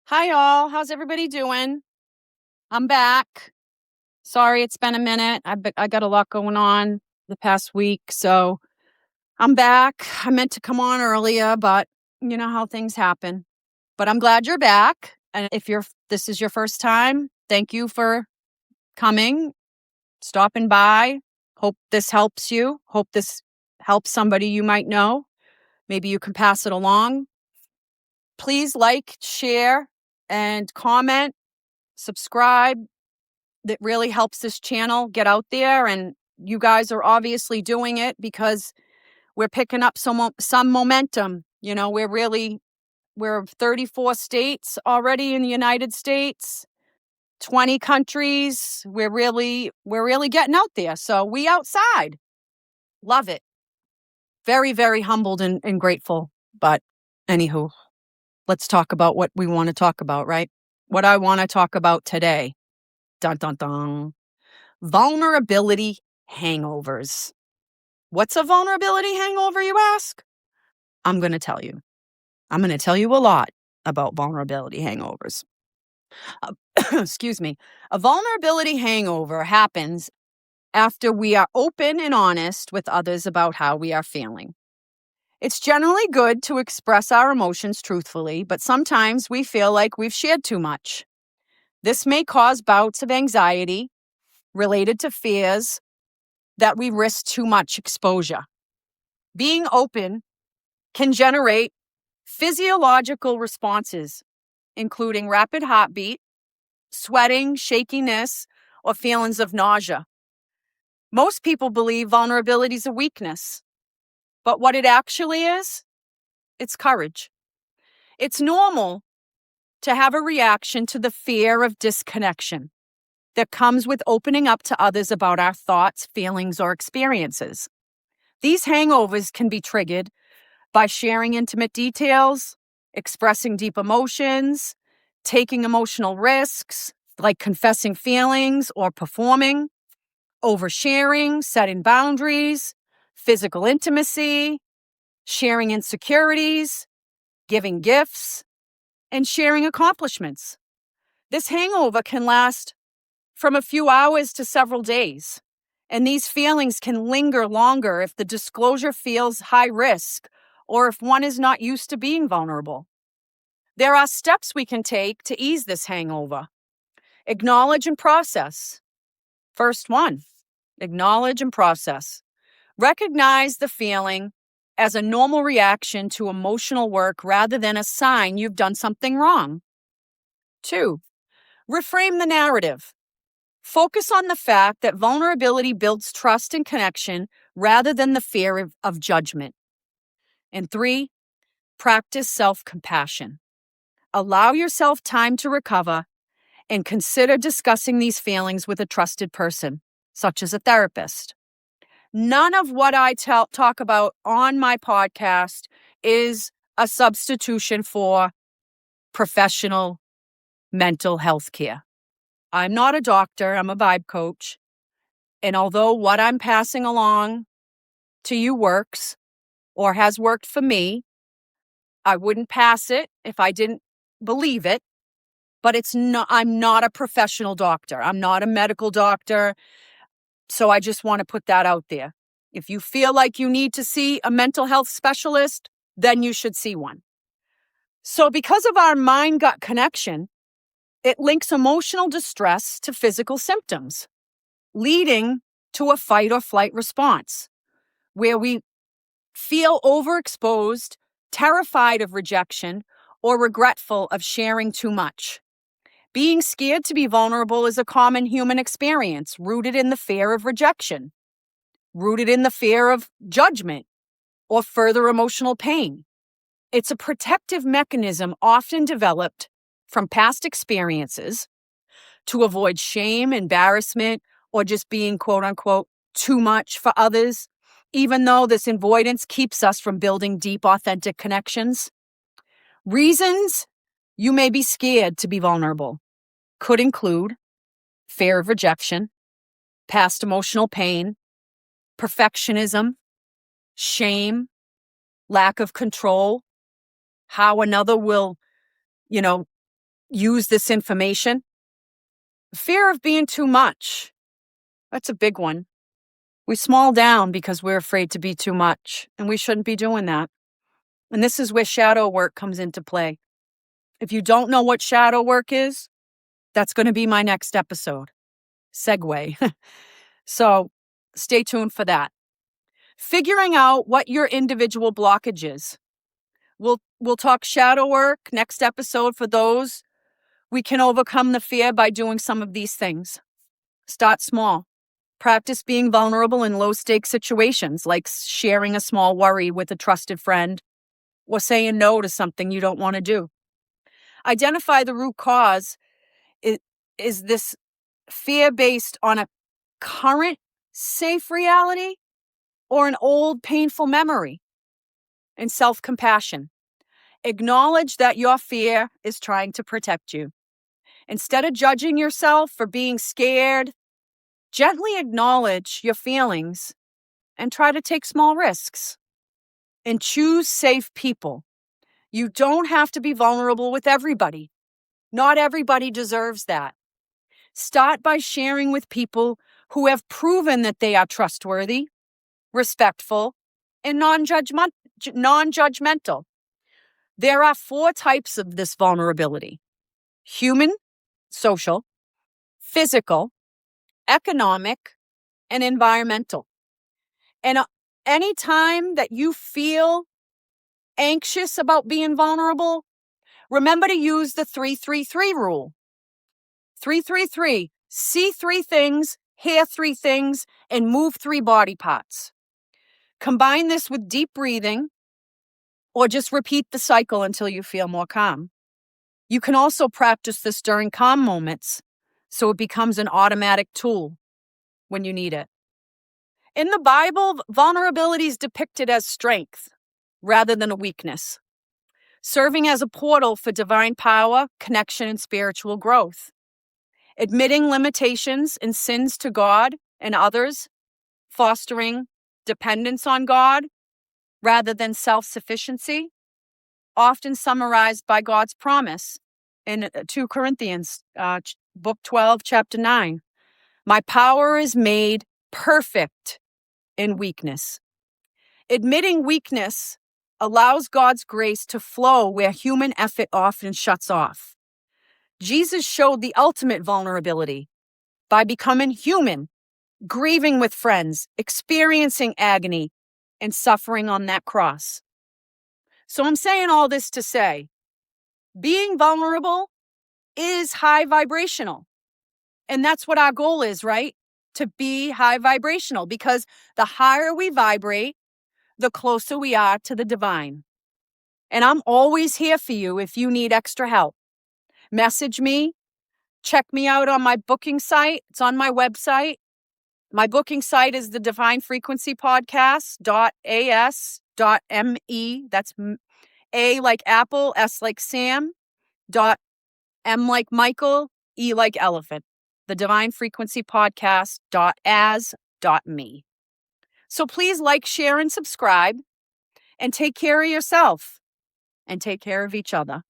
Hi, all. How's everybody doing? I'm back. Sorry, it's been a minute. I got a lot going on the past week, so I'm back. I meant to come on earlier, but you know how things happen. But I'm glad you're back. And if this is your first time, thank you for coming, stopping by. Hope this helps you. Hope this helps somebody you might know. Maybe you can pass it along. Please like, share, and comment, subscribe. That really helps this channel get out there, and you guys are obviously doing it because we're picking up some momentum. You know, we're 34 states already in the United States, 20 countries. We're really getting out there. So we outside. Love it. Very, very humbled and grateful. But anywho, let's talk about what we want to talk about, right? What I want to talk about today. Dun dun dun. Vulnerability hangovers. What's a vulnerability hangover, you ask? I'm going to tell you. I'm going to tell you a lot about vulnerability hangovers. Excuse me. A vulnerability hangover happens after we are open and honest with others about how we are feeling. It's generally good to express our emotions truthfully, but sometimes we feel like we've shared too much. This may cause bouts of anxiety related to fears that we risk too much exposure. Being open can generate physiological responses, including rapid heartbeat, sweating, shakiness, or feelings of nausea. Most people believe vulnerability is a weakness, but what it actually is, it's courage. It's normal to have a reaction to the fear of disconnection that comes with opening up to others about our thoughts, feelings, or experiences. These hangovers can be triggered by sharing intimate details, expressing deep emotions, taking emotional risks, like confessing feelings or performing, oversharing, setting boundaries, physical intimacy, sharing insecurities, giving gifts, and sharing accomplishments. This hangover can last from a few hours to several days, and these feelings can linger longer if the disclosure feels high risk or if one is not used to being vulnerable. There are steps we can take to ease this hangover. Acknowledge and process. First one, acknowledge and process. Recognize the feeling as a normal reaction to emotional work rather than a sign you've done something wrong. 2, reframe the narrative. Focus on the fact that vulnerability builds trust and connection rather than the fear of judgment. And 3, practice self-compassion. Allow yourself time to recover and consider discussing these feelings with a trusted person, such as a therapist. None of what I talk about on my podcast is a substitution for professional mental health care. I'm not a doctor, I'm a vibe coach. And although what I'm passing along to you works or has worked for me, I wouldn't pass it if I didn't believe it. But I'm not a professional doctor. I'm not a medical doctor. So I just want to put that out there. If you feel like you need to see a mental health specialist, then you should see one. So because of our mind-gut connection, it links emotional distress to physical symptoms, leading to a fight or flight response, where we feel overexposed, terrified of rejection, or regretful of sharing too much. Being scared to be vulnerable is a common human experience, rooted in the fear of rejection, rooted in the fear of judgment or further emotional pain. It's a protective mechanism often developed from past experiences to avoid shame, embarrassment, or just being quote unquote too much for others, even though this avoidance keeps us from building deep, authentic connections. Reasons you may be scared to be vulnerable could include fear of rejection, past emotional pain, perfectionism, shame, lack of control, how another will, use this information. Fear of being too much. That's a big one. We small down because we're afraid to be too much, and we shouldn't be doing that. And this is where shadow work comes into play. If you don't know what shadow work is, that's going to be my next episode. Segue. So stay tuned for that. Figuring out what your individual blockage is. We'll talk shadow work next episode for those. We can overcome the fear by doing some of these things. Start small. Practice being vulnerable in low-stakes situations, like sharing a small worry with a trusted friend or saying no to something you don't want to do. Identify the root cause. Is this fear based on a current safe reality or an old painful memory? And self-compassion. Acknowledge that your fear is trying to protect you. Instead of judging yourself for being scared, gently acknowledge your feelings and try to take small risks. And choose safe people. You don't have to be vulnerable with everybody. Not everybody deserves that. Start by sharing with people who have proven that they are trustworthy, respectful, and non-judgmental. There are 4 types of this vulnerability: human, social, physical, economic, and environmental. And any time that you feel anxious about being vulnerable, remember to use the 3-3-3 rule. 3-3-3. See 3 things, hear 3 things, and move 3 body parts. Combine this with deep breathing, or just repeat the cycle until you feel more calm. You can also practice this during calm moments, so it becomes an automatic tool when you need it. In the Bible, vulnerability is depicted as strength rather than a weakness, serving as a portal for divine power, connection, and spiritual growth. Admitting limitations and sins to God and others, fostering dependence on God rather than self-sufficiency, often summarized by God's promise in 2 Corinthians, book 12, chapter 9. My power is made perfect in weakness. Admitting weakness allows God's grace to flow where human effort often shuts off. Jesus showed the ultimate vulnerability by becoming human, grieving with friends, experiencing agony, and suffering on that cross. So I'm saying all this to say, being vulnerable is high vibrational. And that's what our goal is, right? To be high vibrational, because the higher we vibrate, the closer we are to the divine. And I'm always here for you if you need extra help. Message me. Check me out on my booking site. It's on my website. My booking site is the Divine Frequency Podcast.AS.ME. That's A like Apple, S like Sam, M like Michael, E like Elephant. The Divine Frequency Podcast.AS.me. So please like, share, and subscribe, and take care of yourself and take care of each other.